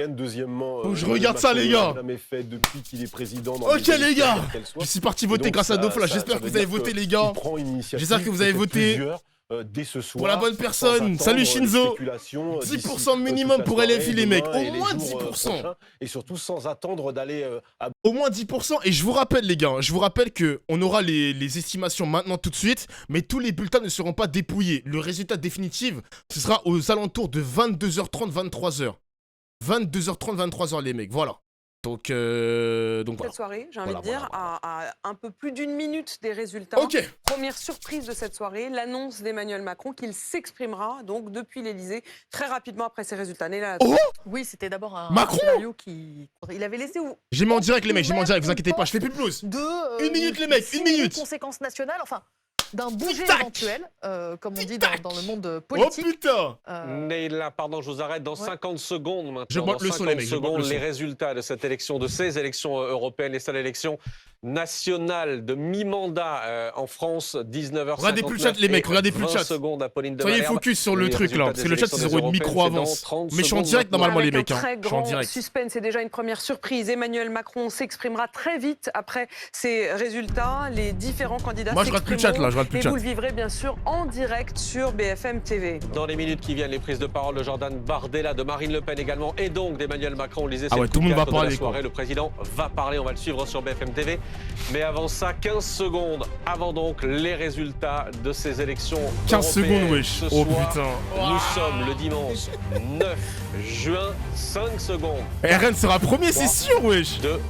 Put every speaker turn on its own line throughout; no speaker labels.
Deuxièmement,
je regarde ça, les gars.
Jamais fait depuis qu'il est président.
Ok, les gars. Je suis parti voter grâce à Dofla. J'espère que vous avez voté, les gars. J'espère que vous avez voté.
Dès ce soir,
pour la bonne personne. Salut Shinzo. 10% minimum pour LFI les mecs. Au moins 10%.
Et surtout sans attendre d'aller à...
Au moins 10%. Et je vous rappelle les gars, je vous rappelle qu'on aura les estimations maintenant tout de suite. Mais tous les bulletins ne seront pas dépouillés. Le résultat définitif, ce sera aux alentours de 22h30, 23h. 22h30, 23h les mecs, voilà. Donc voilà.
Cette soirée, j'ai envie de dire, à un peu plus d'une minute des résultats.
Ok.
Première surprise de cette soirée, l'annonce d'Emmanuel Macron qu'il s'exprimera donc depuis l'Elysée très rapidement après ces résultats.
Oh
oui, c'était d'abord un
Macron
qui... Il avait laissé où
j'ai mis en direct les mecs, j'ai mis en direct, vous inquiétez pas, je fais plus de plus. Une minute les mecs, une minute.
Conséquences nationales, enfin... d'un bouger éventuel, comme on dit dans le monde politique.
Oh putain
Neila, pardon, je vous arrête. Dans 50 secondes maintenant,
je monte le son, les mecs,
les résultats de cette élection, de ces élections européennes, les seules élections nationales de mi-mandat en France, 19h59.
Regardez plus le chat, les mecs, regardez plus le chat. Soyez focus sur le truc là, parce que le chat, ils auront une micro-avance. Mais je suis en direct normalement, les mecs.
Très grand suspense, c'est déjà une première surprise. Emmanuel Macron s'exprimera très vite après ces résultats. Les différents candidats
moi, je rate plus le chat là,
et vous le vivrez bien sûr en direct sur BFM TV.
Dans les minutes qui viennent, les prises de parole de Jordan Bardella, de Marine Le Pen également, et donc d'Emmanuel Macron. Lisez
tout le monde va parler.
Le président va parler, on va le suivre sur BFM TV. Mais avant ça, 15 secondes avant donc les résultats de ces élections
15 secondes, wesh.
Oh putain. Nous sommes le dimanche 9 juin, 5 secondes.
RN sera premier, c'est sûr, wesh.
2,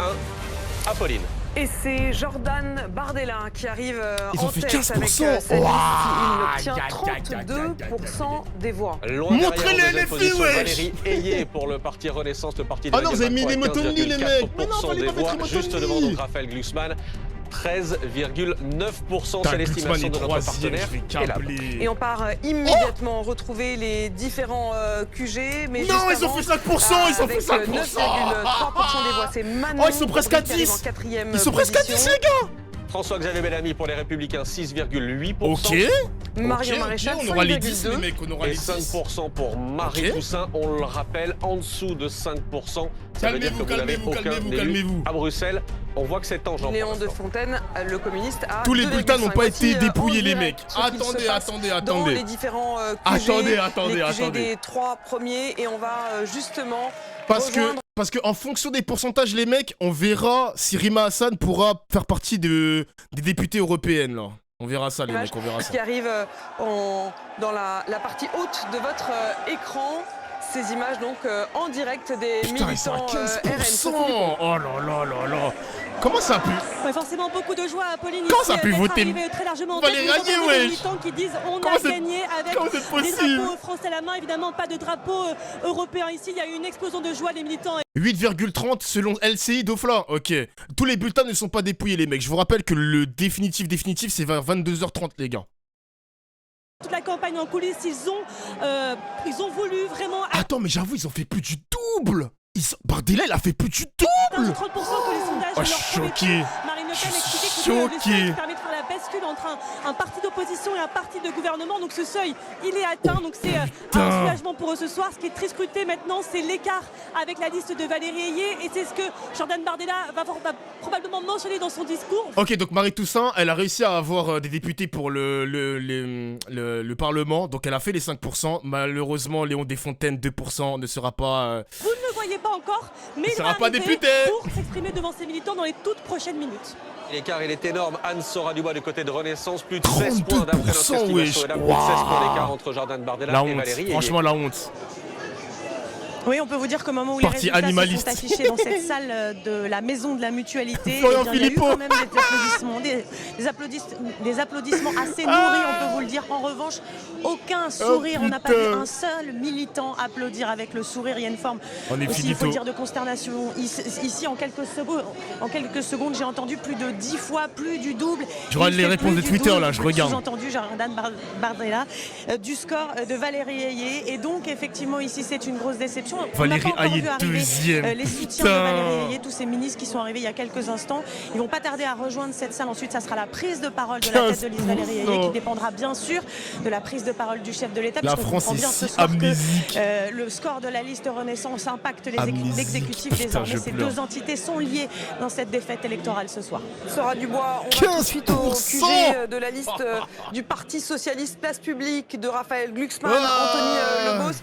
1, Apolline.
Et c'est Jordan Bardella qui arrive
ils ont
en
fait
tête
15%.
avec cette liste. Il obtient 32% des voix.
Montrez-les les filles, wesh.
Valérie Ayé pour le parti Renaissance, le parti de
non, vous avez mis les Motoni, les mecs. Mais non, fallait pas mettre les
juste devant donc Raphaël Glucksmann. 13,9%, c'est l'estimation de notre partenaire.
Et on part immédiatement retrouver les différents QG. Mais
non, ils ont fait 5%, ils ont fait 5%. 9,3%
des voix, c'est Manon.
Oh, ils sont presque à 10. Ils sont presque à 10, les gars.
François-Xavier Bellamy pour les Républicains, 6,8%.
Ok.
Marion Maréchal,
on aura les 10, les mecs, on aura les 10.
Et 5% pour Marie Toussaint, on le rappelle, en dessous de 5%. Ça veut dire que vous n'avez aucun élu à Bruxelles. On voit que c'est tangible.
Léon de Fontaine, le communiste, a
tous les bulletins n'ont pas été dépouillés, les mecs. Attendez.
Dans les différents QG,
attendez.
des 3 premiers, et on va justement
parce que en fonction des pourcentages, les mecs, on verra si Rima Hassan pourra faire partie des députés européennes, là. On verra ça, les mecs, on verra ça.
Qui arrive dans la partie haute de votre écran. Ces images donc en direct des militants RN.
Oh là. Comment ça a pu
forcément beaucoup de joie à Pauline.
Comment ça a pu voter
très largement
Valérie Ayé,
wesh. Militants qui disent on a gagné avec des drapeaux français à la main. Évidemment pas de drapeau européen ici. Il y a eu une explosion de joie des militants.
8,30 selon LCI Dofla. Ok. Tous les bulletins ne sont pas dépouillés, les mecs. Je vous rappelle que le définitif c'est vers 22h30, les gars.
Toute la campagne en coulisses, ils ont voulu vraiment...
Attends, mais j'avoue, ils ont fait plus du double. Bardella, il a fait plus du double.
30% que les sondages
leur
choqué. Marine Le Pen expliquait que le seuil permet de faire la bascule entre un parti d'opposition et un parti de gouvernement. Donc ce seuil, il est atteint. Donc c'est un soulagement pour eux ce soir. Ce qui est très scruté maintenant, c'est l'écart avec la liste de Valérie Ayé. Et c'est ce que Jordan Bardella va probablement mentionner dans son discours.
Ok, donc Marie Toussaint, elle a réussi à avoir des députés pour le Parlement. Donc elle a fait les 5%. Malheureusement, Léon Desfontaines, 2%, ne sera pas...
Vous ne le voyez pas encore, mais il
sera pas député
pour s'exprimer devant ses militants dans les toutes prochaines minutes.
L'écart, il est énorme. Anne Sora Dubois du côté de Renaissance, plus de 16 points d'après notre estimation.
Wesh.
Et là, plus de 16 points d'écart entre Jordan Bardella et Valérie.
Franchement, la honte.
Oui, on peut vous dire qu'au moment où
Parti
les résultats
animaliste.
se sont affichés dans cette salle de la maison de la mutualité,
Florian
il y a eu quand même des applaudissements assez nourris, on peut vous le dire. En revanche, aucun sourire, on n'a pas vu un seul militant applaudir avec le sourire. Il y a une forme aussi, il faut le dire, de consternation. Ici, en quelques secondes, j'ai entendu plus de 10 fois, plus du double.
Je regarde les réponses de Twitter, là, je regarde.
J'ai entendu Jordan Bardella du score de Valérie Ayé. Et donc, effectivement, ici, c'est une grosse déception. élections.
Valérie Hayé, deuxième.
Les soutiens de Valérie Hayé, tous ces ministres qui sont arrivés il y a quelques instants, ils vont pas tarder à rejoindre cette salle. Ensuite, ça sera la prise de parole de la tête de liste Valérie Hayé, qui dépendra bien sûr de la prise de parole du chef de l'État.
La France est
bien
si
ce soir
amnésique.
que le score de la liste Renaissance impacte l'exécutif désormais. Ces deux entités sont liées dans cette défaite électorale ce soir.
Sera Dubois, on va tout de suite au QG de la liste du Parti Socialiste Place Publique de Raphaël Glucksmann, Anthony Lebos.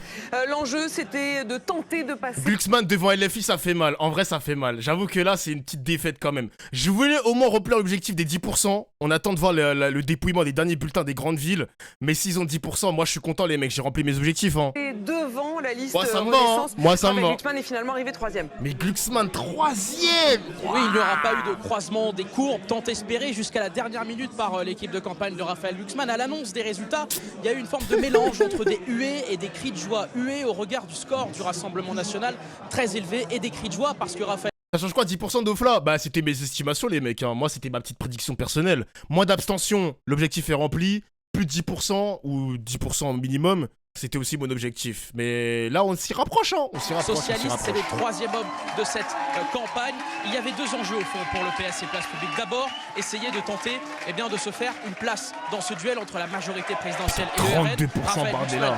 L'enjeu, c'était de tenter de passer.
Glucksmann devant LFI, ça fait mal. En vrai, ça fait mal. J'avoue que là, c'est une petite défaite quand même. Je voulais au moins remplir l'objectif des 10%. On attend de voir le dépouillement des derniers bulletins des grandes villes. Mais s'ils ont 10%, moi, je suis content, les mecs. J'ai rempli mes objectifs. Hein.
Et devant la liste
moi, ça me
Renaissance,
va. Moi, ça me va.
Glucksmann est finalement arrivé 3e.
Mais Glucksmann, 3e.
Oui, il n'y aura pas eu de croisement des courbes, tant espéré jusqu'à la dernière minute par l'équipe de campagne de Raphaël Glucksmann. À l'annonce des résultats, il y a eu une forme de mélange entre des huées et des cris de joie. Huées au regard du score du Rassemblement national, très élevé, et des cris de joie parce que Raphaël...
Ça change quoi, 10% d'Ofla? Bah, c'était mes estimations, les mecs. Hein. Moi, c'était ma petite prédiction personnelle. Moins d'abstention, l'objectif est rempli. Plus de 10% ou 10% minimum, c'était aussi mon objectif. Mais là, on s'y rapproche, hein. On s'y rapproche.
Socialiste, c'est le 3e homme de cette campagne. Il y avait deux enjeux au fond pour le PS et Place Publique. D'abord, essayer de tenter de se faire une place dans ce duel entre la majorité présidentielle et le RN.
32% Bardella.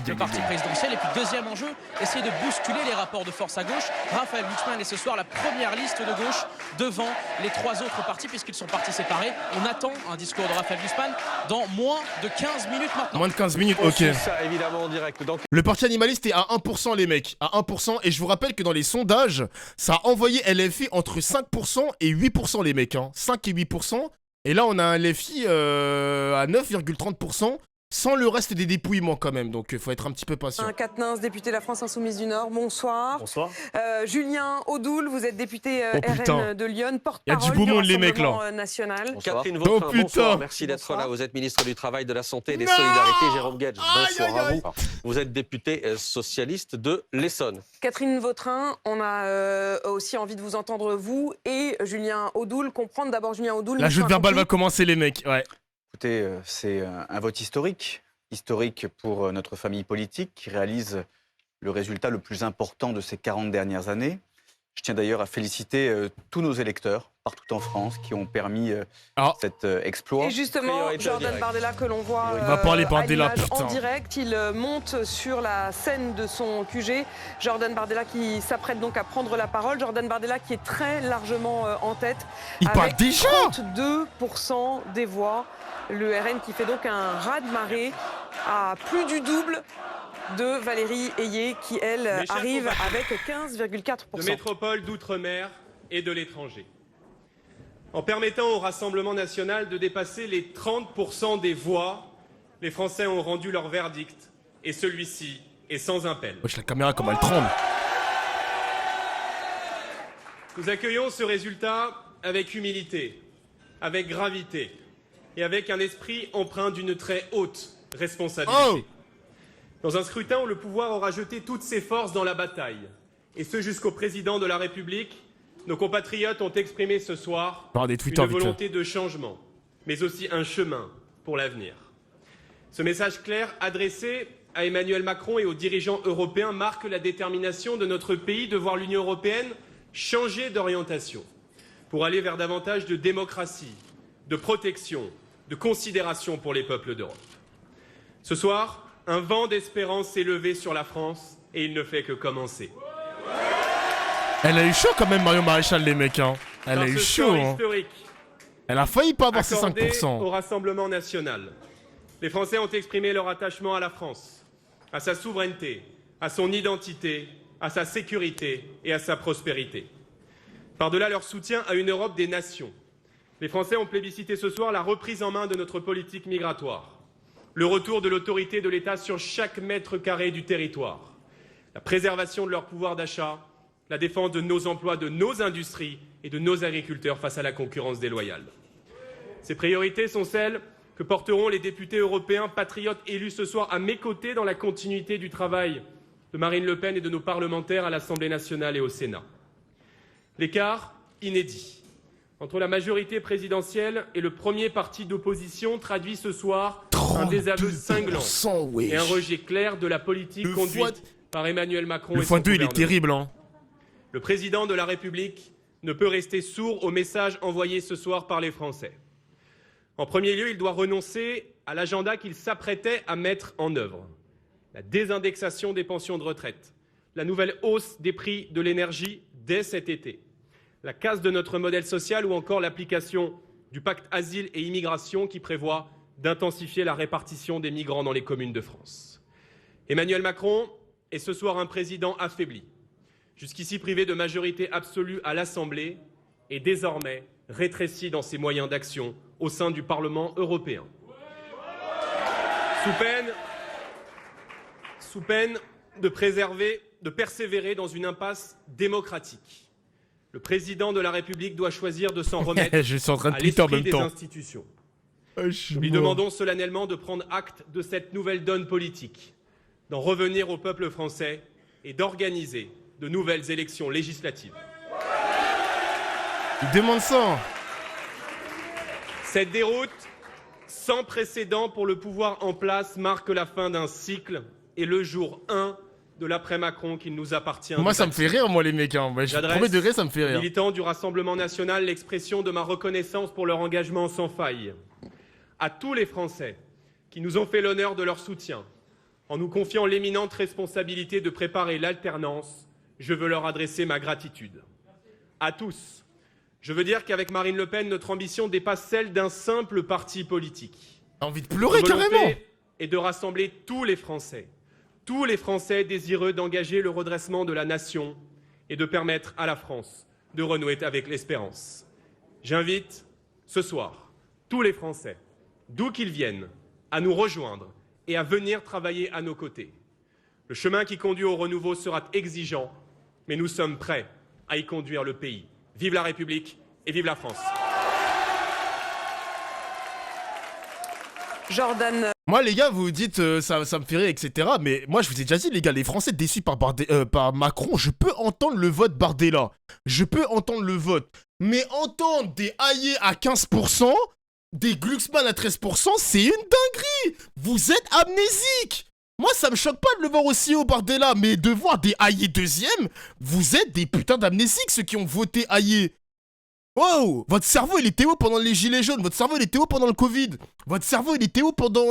Le parti présidentiel. Et puis deuxième enjeu, essayer de bousculer les rapports de force à gauche. Raphaël Glucksmann est ce soir la première liste de gauche devant les trois autres partis puisqu'ils sont partis séparés. On attend un discours de Raphaël Glucksmann dans moins de 15 minutes maintenant.
Moins de 15 minutes, ok.
Ça, évidemment, en direct. Donc...
Le parti animaliste est à 1%, les mecs. À 1%. Et je vous rappelle que dans les sondages, ça a envoyé LFI entre 5% et 8%, les mecs. Hein. 5 et 8%. Et là, on a un LFI à 9,30%. Sans le reste des dépouillements quand même, donc il faut être un petit peu patient.
Quatennens, député de la France Insoumise du Nord, bonsoir.
Bonsoir.
Julien Audoul, vous êtes député RN de Lyon, porte-parole
du beau monde, les mecs, là.
National.
Catherine Vautrin, bonsoir, merci d'être là. Vous êtes ministre du Travail, de la Santé et des Solidarités. Jérôme Guedj, bonsoir à vous. Vous êtes député socialiste de l'Essonne.
Catherine Vautrin, on a aussi envie de vous entendre, vous et Julien Audoul, comprendre d'abord Julien Audoul.
La joute verbale va commencer, les mecs, ouais.
Écoutez, c'est un vote historique pour notre famille politique qui réalise le résultat le plus important de ces 40 dernières années. Je tiens d'ailleurs à féliciter tous nos électeurs partout en France qui ont permis cet exploit.
Et justement, Jordan Bardella que l'on voit
il va parler Bardella,
en direct, il monte sur la scène de son QG. Jordan Bardella qui s'apprête donc à prendre la parole. Jordan Bardella qui est très largement en tête.
Il parle déjà
32% des voix. Le RN qui fait donc un raz-de-marée à plus du double de Valérie Hayé qui, elle, arrive avec 15,4%.
De métropole, d'outre-mer et de l'étranger. En permettant au Rassemblement national de dépasser les 30% des voix, les Français ont rendu leur verdict et celui-ci est sans appel.
Wesh, la caméra comme elle tremble.
Nous accueillons ce résultat avec humilité, avec gravité et avec un esprit empreint d'une très haute responsabilité. Dans un scrutin où le pouvoir aura jeté toutes ses forces dans la bataille, et ce jusqu'au président de la République, nos compatriotes ont exprimé ce soir une volonté de changement, mais aussi un chemin pour l'avenir. Ce message clair adressé à Emmanuel Macron et aux dirigeants européens marque la détermination de notre pays de voir l'Union européenne changer d'orientation pour aller vers davantage de démocratie, de protection, de considération pour les peuples d'Europe. Ce soir, un vent d'espérance s'est levé sur la France et il ne fait que commencer.
Elle a eu chaud quand même, Marion Maréchal, les mecs. Hein. Elle a eu chaud. Hein. Elle a failli pas avoir ses 5%.
Au Rassemblement national, les Français ont exprimé leur attachement à la France, à sa souveraineté, à son identité, à sa sécurité et à sa prospérité. Par-delà leur soutien à une Europe des nations, les Français ont plébiscité ce soir la reprise en main de notre politique migratoire, le retour de l'autorité de l'État sur chaque mètre carré du territoire, la préservation de leur pouvoir d'achat, la défense de nos emplois, de nos industries et de nos agriculteurs face à la concurrence déloyale. Ces priorités sont celles que porteront les députés européens patriotes élus ce soir à mes côtés dans la continuité du travail de Marine Le Pen et de nos parlementaires à l'Assemblée nationale et au Sénat. L'écart inédit entre la majorité présidentielle et le premier parti d'opposition traduit ce soir un désaveu cinglant et un rejet clair de la politique conduite par Emmanuel Macron
Le
et son
x2, il est
gouvernement.
terrible, hein.
Le président de la République ne peut rester sourd aux messages envoyés ce soir par les Français. En premier lieu, il doit renoncer à l'agenda qu'il s'apprêtait à mettre en œuvre. La désindexation des pensions de retraite, la nouvelle hausse des prix de l'énergie dès cet été, la casse de notre modèle social ou encore l'application du pacte asile et immigration qui prévoit d'intensifier la répartition des migrants dans les communes de France. Emmanuel Macron est ce soir un président affaibli, jusqu'ici privé de majorité absolue à l'Assemblée et désormais rétréci dans ses moyens d'action au sein du Parlement européen. Sous peine de persévérer dans une impasse démocratique. Le président de la République doit choisir de s'en remettre
Je suis en train de
à
tweeter en
l'esprit
même
des
temps.
institutions. Nous lui demandons solennellement de prendre acte de cette nouvelle donne politique, d'en revenir au peuple français et d'organiser de nouvelles élections législatives.
Il demande ça.
Cette déroute sans précédent pour le pouvoir en place marque la fin d'un cycle et le jour 1 de l'après-Macron qu'il nous appartient.
Moi, ça me fait rire, moi, les mecs. Hein. Bah, premier degré, ça me fait rire.
Militants du Rassemblement national, l'expression de ma reconnaissance pour leur engagement sans faille. À tous les Français qui nous ont fait l'honneur de leur soutien, en nous confiant l'éminente responsabilité de préparer l'alternance, je veux leur adresser ma gratitude. À tous, je veux dire qu'avec Marine Le Pen, notre ambition dépasse celle d'un simple parti politique.
J'ai envie de pleurer,
Notre volonté
carrément.
est de rassembler tous les Français désireux d'engager le redressement de la nation et de permettre à la France de renouer avec l'espérance. J'invite ce soir tous les Français, d'où qu'ils viennent, à nous rejoindre et à venir travailler à nos côtés. Le chemin qui conduit au renouveau sera exigeant, mais nous sommes prêts à y conduire le pays. Vive la République et vive la France.
Jordan.
Moi, les gars, vous dites ça me fait rire, etc. Mais moi, je vous ai déjà dit, les gars, les Français déçus par Macron, je peux entendre le vote Bardella. Je peux entendre le vote. Mais entendre des Hayé à 15%, des Glucksmann à 13%, c'est une dinguerie. Vous êtes amnésique. Moi, ça me choque pas de le voir aussi haut, Bardella. Mais de voir des Hayé deuxième, vous êtes des putains d'amnésiques, ceux qui ont voté Hayé. Wow, votre cerveau il était où pendant les gilets jaunes? Votre cerveau il était où pendant le Covid? Votre cerveau il était où pendant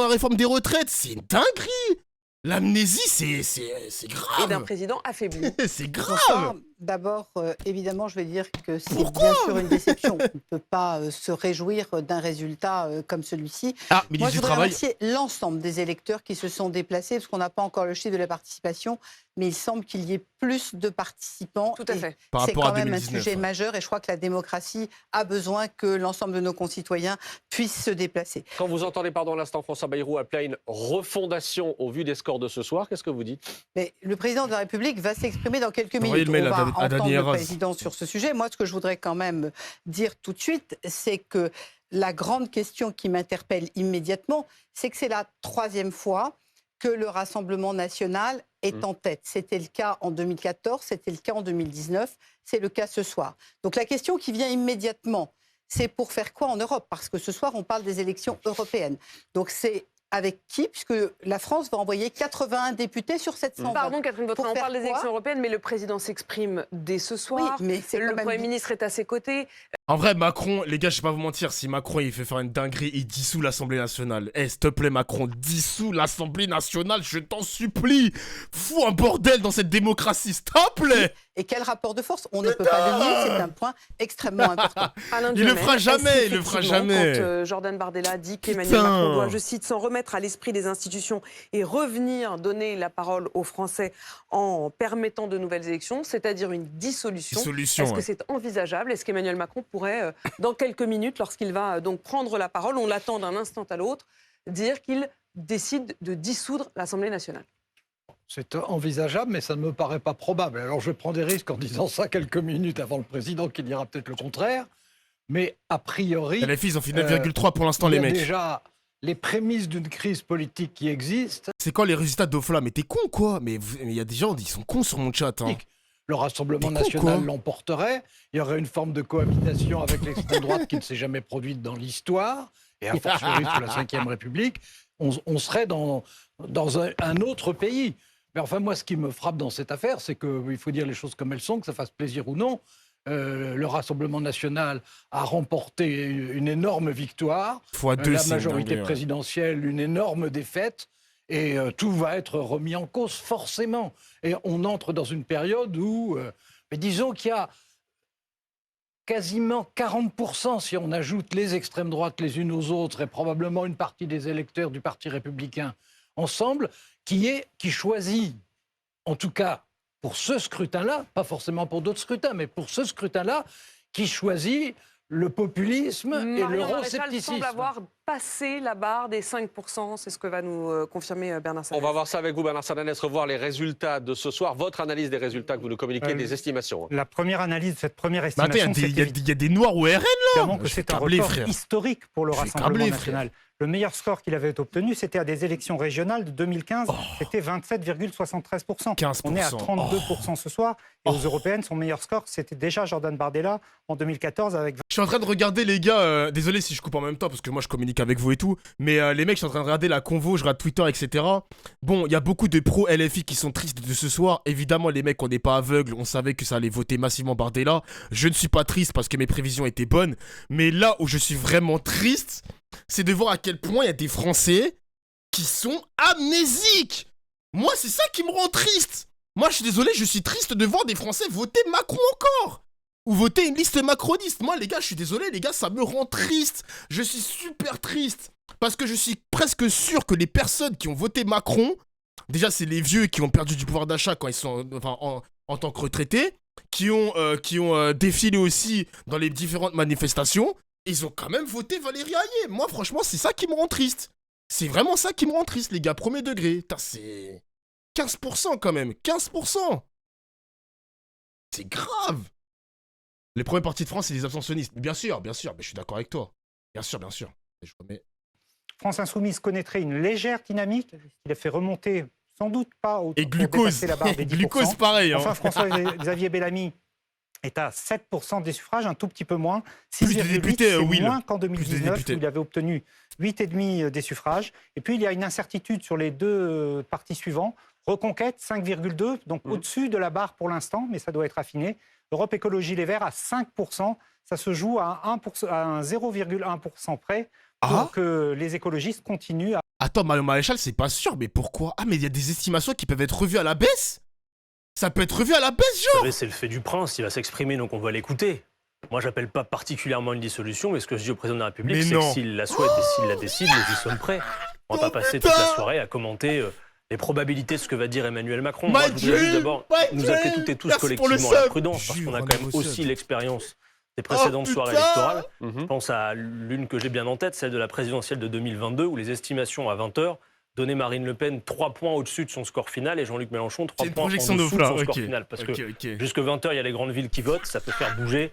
la réforme des retraites? C'est une dinguerie. L'amnésie c'est grave.
Et d'un président affaibli.
C'est grave.
D'abord, évidemment, je vais dire que c'est
Pourquoi
bien sûr une déception. On ne peut pas se réjouir d'un résultat comme celui-ci.
Ah,
Moi,
ministre
je
du
voudrais
Travail.
remercier l'ensemble des électeurs qui se sont déplacés, parce qu'on n'a pas encore le chiffre de la participation, mais il semble qu'il y ait plus de participants.
Tout à fait.
Par
C'est
rapport à
quand même
2019,
un sujet
hein.
majeur, et je crois que la démocratie a besoin que l'ensemble de nos concitoyens puissent se déplacer.
Quand vous entendez, pardon, à l'instant, François Bayrou appeler à une refondation au vu des scores de ce soir, qu'est-ce que vous dites?
Mais le président de la République va s'exprimer dans quelques
Envoyez
minutes.
le mail
On va
à
entendre
Dany
le
Heraz.
président sur ce sujet. Moi, ce que je voudrais quand même dire tout de suite, c'est que la grande question qui m'interpelle immédiatement, c'est que c'est la troisième fois que le Rassemblement national est en tête. C'était le cas en 2014, c'était le cas en 2019, c'est le cas ce soir. Donc la question qui vient immédiatement, c'est pour faire quoi en Europe? Parce que ce soir, on parle des élections européennes. Donc c'est avec qui? Puisque la France va envoyer 81 députés sur 720.
Pardon, Catherine Vautrin,
Pour
on
faire
parle des
quoi?
élections européennes, mais le président s'exprime dès ce soir.
Oui, mais c'est
le
quand même
Premier
dit-
ministre est à ses côtés.
En vrai, Macron, les gars, je vais pas vous mentir, si Macron il fait faire une dinguerie, il dissout l'Assemblée nationale. Eh, s'il te plaît, Macron, dissous l'Assemblée nationale, je t'en supplie. Fous un bordel dans cette démocratie, s'il te plaît.
Et quel rapport de force? On ne peut pas le nier, c'est un point extrêmement important.
Alain
Il le
Duhamel,
fera jamais,
est-ce
il le fera
qu'effectivement,
jamais.
Quand Jordan Bardella dit qu'Emmanuel
Putain.
Macron doit, je cite, s'en remettre à l'esprit des institutions et revenir donner la parole aux Français en permettant de nouvelles élections, c'est-à-dire une dissolution.
Dissolution,
Est-ce que
ouais.
c'est envisageable? Est-ce qu'Emmanuel Macron pourrait, dans quelques minutes, lorsqu'il va donc prendre la parole, on l'attend d'un instant à l'autre, dire qu'il décide de dissoudre l'Assemblée nationale?
C'est envisageable, mais ça ne me paraît pas probable. Alors je prends des risques en disant ça quelques minutes avant le président qui dira peut-être le contraire. Mais a priori,
Les filles, ils ont fait 9,3 pour l'instant,
il y
les
a
mecs.
déjà les prémices d'une crise politique qui existe.
C'est quoi les résultats d'Ofla? Mais t'es con, quoi? Mais il y a des gens, ils sont cons sur mon chat. Hein.
Le Rassemblement
T'es con,
national
quoi.
l'emporterait. Il y aurait une forme de cohabitation avec l'extrême droite qui ne s'est jamais produite dans l'histoire. Et a fortiori sous la Ve République, on serait dans un autre pays. Mais enfin, moi, ce qui me frappe dans cette affaire, c'est qu'il faut dire les choses comme elles sont, que ça fasse plaisir ou non. Le Rassemblement national a remporté une énorme victoire. La majorité présidentielle, une énorme défaite. Et tout va être remis en cause, forcément. Et on entre dans une période où, mais disons qu'il y a quasiment 40%, si on ajoute les extrêmes droites les unes aux autres, et probablement une partie des électeurs du Parti républicain ensemble, qui choisit, en tout cas pour ce scrutin-là, pas forcément pour d'autres scrutins, mais pour ce scrutin-là, qui choisit le populisme et l'euroscepticisme.
Semble avoir passé la barre des 5%, c'est ce que va nous confirmer Bernard Sananès.
On va voir ça avec vous, Bernard Sananès, revoir les résultats de ce soir, votre analyse des résultats que vous nous communiquez, des estimations.
La première analyse, cette première estimation,
il y a des noirs au RN là.
Que c'est un record historique pour le Rassemblement national. Le meilleur score qu'il avait obtenu, c'était à des élections régionales de 2015, c'était 27,73%.
15%.
On est à 32% ce soir. Et aux européennes, son meilleur score, c'était déjà Jordan Bardella en 2014 avec...
Je suis en train de regarder les gars, désolé si je coupe en même temps parce que moi je communique avec vous et tout, mais les mecs, je suis en train de regarder la convo, je regarde Twitter, etc. Bon, il y a beaucoup de pro-LFI qui sont tristes de ce soir. Évidemment, les mecs, on n'est pas aveugles, on savait que ça allait voter massivement Bardella. Je ne suis pas triste parce que mes prévisions étaient bonnes, mais là où je suis vraiment triste, c'est de voir à quel point il y a des Français qui sont amnésiques. Moi, c'est ça qui me rend triste. Moi, je suis désolé, je suis triste de voir des Français voter Macron encore. Ou voter une liste macroniste. Moi, les gars, je suis désolé, les gars, ça me rend triste. Je suis super triste. Parce que je suis presque sûr que les personnes qui ont voté Macron, déjà, c'est les vieux qui ont perdu du pouvoir d'achat quand ils sont en tant que retraités, qui ont défilé aussi dans les différentes manifestations. Ils ont quand même voté Valérie Hayé. Moi, franchement, c'est ça qui me rend triste. C'est vraiment ça qui me rend triste, les gars. Premier degré. Putain, c'est 15% quand même. 15%. C'est grave. Les premiers partis de France, c'est les abstentionnistes. Bien sûr, mais je suis d'accord avec toi. Bien sûr.
France Insoumise connaîtrait une légère dynamique qui l'a fait remonter, sans doute pas au
et glucose.
La barre des 10%.
Glucose, pareil.
Enfin, François-Xavier Bellamy est à 7% des suffrages, un tout petit peu moins.
6,8,
c'est moins qu'en 2019, où il avait obtenu 8,5 des suffrages. Et puis, il y a une incertitude sur les deux partis suivants. Reconquête, 5,2, donc au-dessus de la barre pour l'instant, mais ça doit être affiné. Europe Écologie Les Verts à 5%. Ça se joue à 0,1% près pour que les écologistes continuent à...
Attends, Marion Maréchal, c'est pas sûr, mais pourquoi? Ah, mais il y a des estimations qui peuvent être revues à la baisse? Ça peut être revu à la baisse, genre.
Vous savez, c'est le fait du prince, il va s'exprimer, donc on va l'écouter. Moi, j'appelle pas particulièrement une dissolution, mais ce que je dis au président de la République, c'est que s'il la souhaite et s'il la décide, nous y sommes prêts. On va pas passer toute la soirée à commenter les probabilités de ce que va dire Emmanuel Macron. Moi, je voudrais juste d'abord nous appeler toutes et tous collectivement à la prudence, parce qu'on a quand même aussi l'expérience des précédentes soirées électorales. Je pense à l'une que j'ai bien en tête, celle de la présidentielle de 2022, où les estimations à 20h donner Marine Le Pen 3 points au-dessus de son score final et Jean-Luc Mélenchon 3 points en dessous de son score final. Parce que jusque 20h, il y a les grandes villes qui votent, ça peut faire bouger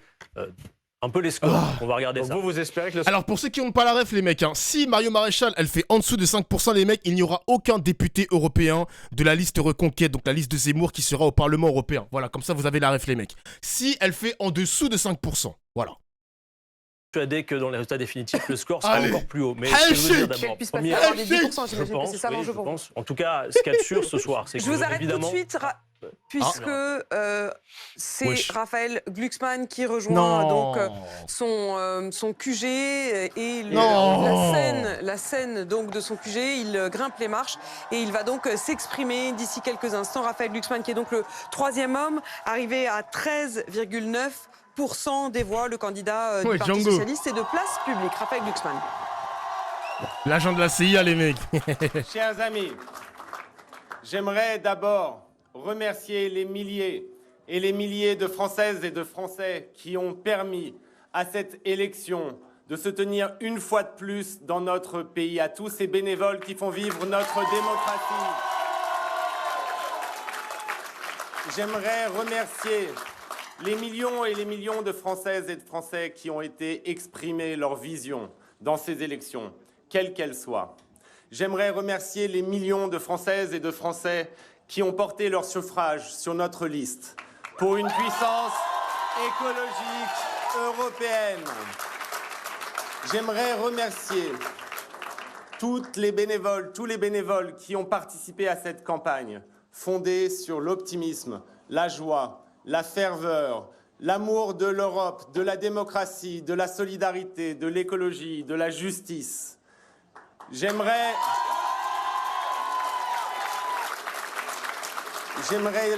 un peu les scores. On va regarder ça.
Vous espérez que
Alors pour ceux qui n'ont pas la ref, les mecs, si Marion Maréchal, elle fait en dessous de 5%, les mecs, il n'y aura aucun député européen de la liste Reconquête, donc la liste de Zemmour qui sera au Parlement européen. Voilà, comme ça vous avez la ref, les mecs. Si elle fait en dessous de 5%, voilà.
Persuadé que dans les résultats définitifs, le score sera encore plus haut. Mais ce que je veux dire d'abord, je pense, en tout cas, ce qu'il y a de sûr ce soir, c'est que
je vous arrête
évidemment...
tout de suite, puisque c'est Raphaël Glucksmann qui rejoint donc son QG et la scène donc de son QG. Il grimpe les marches et il va donc s'exprimer d'ici quelques instants. Raphaël Glucksmann, qui est donc le troisième homme, arrivé à 13,9% des voix, le candidat du Parti socialiste, et de place publique. Raphaël Glucksmann.
L'agent de la CIA, les mecs.
Chers amis, j'aimerais d'abord remercier les milliers et les milliers de Françaises et de Français qui ont permis à cette élection de se tenir une fois de plus dans notre pays, à tous ces bénévoles qui font vivre notre démocratie. J'aimerais remercier les millions et les millions de Françaises et de Français qui ont été exprimer leur vision dans ces élections, quelles qu'elles soient. J'aimerais remercier les millions de Françaises et de Français qui ont porté leur suffrage sur notre liste pour une puissance écologique européenne. J'aimerais remercier tous les bénévoles qui ont participé à cette campagne, fondée sur l'optimisme, la joie, la ferveur, l'amour de l'Europe, de la démocratie, de la solidarité, de l'écologie, de la justice. J'aimerais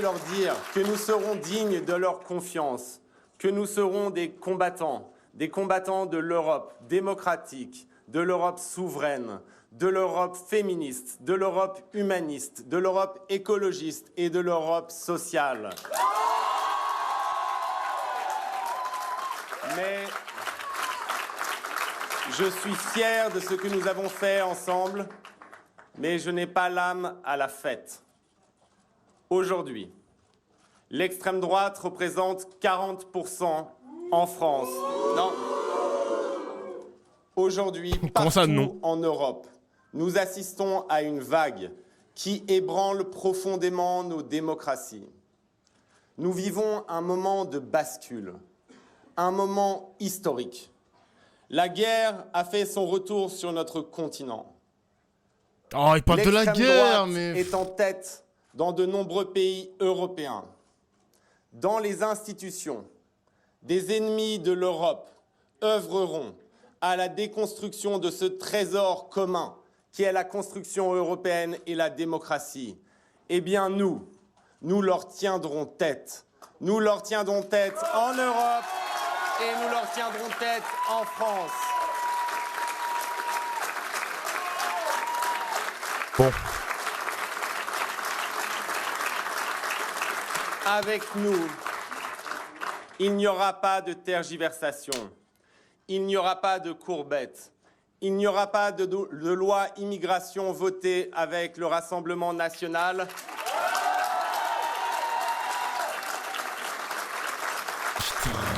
leur dire que nous serons dignes de leur confiance, que nous serons des combattants de l'Europe démocratique, de l'Europe souveraine, de l'Europe féministe, de l'Europe humaniste, de l'Europe écologiste et de l'Europe sociale. Mais je suis fier de ce que nous avons fait ensemble, mais je n'ai pas l'âme à la fête. Aujourd'hui, l'extrême droite représente 40% en France. Non. Aujourd'hui, partout en Europe, nous assistons à une vague qui ébranle profondément nos démocraties. Nous vivons un moment de bascule, un moment historique. La guerre a fait son retour sur notre continent.
Oh, il parle de la guerre, mais...
est en tête dans de nombreux pays européens. Dans les institutions, des ennemis de l'Europe œuvreront à la déconstruction de ce trésor commun qui est la construction européenne et la démocratie. Eh bien, nous leur tiendrons tête. Nous leur tiendrons tête en Europe et nous leur tiendrons tête en France.
Bon.
Avec nous, il n'y aura pas de tergiversation, il n'y aura pas de courbettes, il n'y aura pas de loi immigration votée avec le Rassemblement national.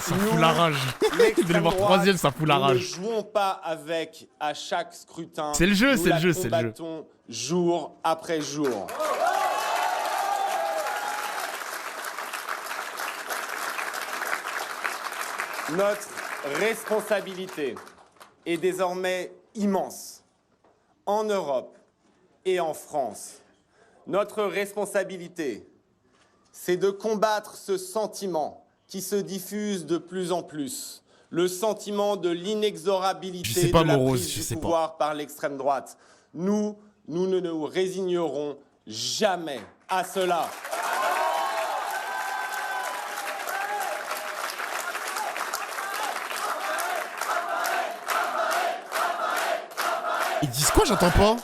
Ça fout la rage. De les voir troisième, ça fout la rage.
Nous ne jouons pas avec à chaque scrutin.
C'est le jeu, c'est le jeu, c'est le jeu.
Nous la combattons jour après jour. Notre responsabilité est désormais immense, en Europe et en France. Notre responsabilité, c'est de combattre ce sentiment qui se diffuse de plus en plus, le sentiment de l'inexorabilité de la prise du pouvoir par l'extrême droite. Nous ne nous résignerons jamais à cela.
Ils disent quoi? J'entends pas.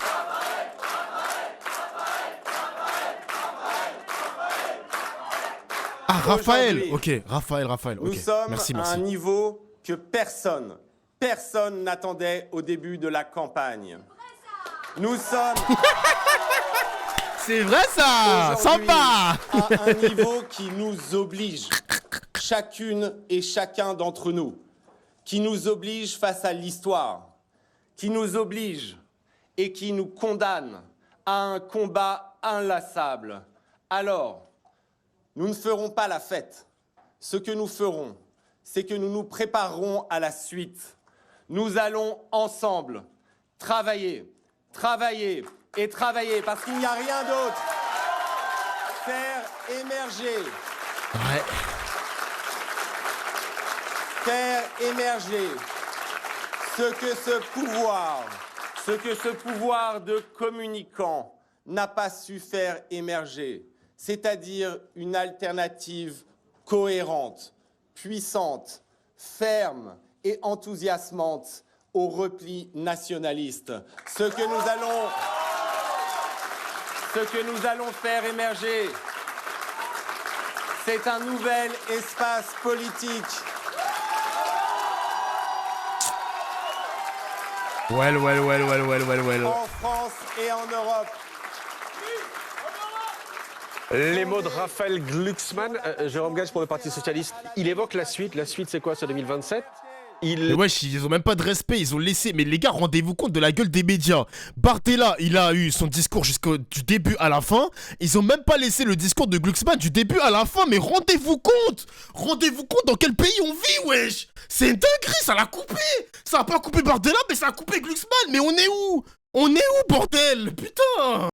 Ah, Raphaël. Ok, Raphaël.
Nous sommes à un niveau que personne n'attendait au début de la campagne. Nous sommes...
C'est vrai ça. Sympa.
À un niveau qui nous oblige, chacune et chacun d'entre nous, qui nous oblige face à l'histoire, qui nous oblige et qui nous condamne à un combat inlassable. Alors, nous ne ferons pas la fête. Ce que nous ferons, c'est que nous nous préparerons à la suite. Nous allons ensemble travailler, et travailler, parce qu'il n'y a rien d'autre. Faire émerger.
Ouais.
Faire émerger ce que ce pouvoir de communicant n'a pas su faire émerger, c'est-à-dire une alternative cohérente, puissante, ferme et enthousiasmante au repli nationaliste. Ce que nous allons faire émerger, c'est un nouvel espace politique.
Well.
En France et en Europe.
Les mots de Raphaël Glucksmann, Jérôme Gage pour le Parti Socialiste, il évoque la suite. La suite, c'est quoi, c'est 2027 ?
Mais wesh, ils ont même pas de respect, ils ont laissé. Mais les gars, rendez-vous compte de la gueule des médias. Barthélemy, il a eu son discours du début à la fin. Ils ont même pas laissé le discours de Glucksmann du début à la fin. Mais rendez-vous compte dans quel pays on vit, wesh. C'est une dinguerie, ça l'a coupé. Ça a pas coupé Barthélemy, mais ça a coupé Glucksmann. Mais on est où, bordel? Putain.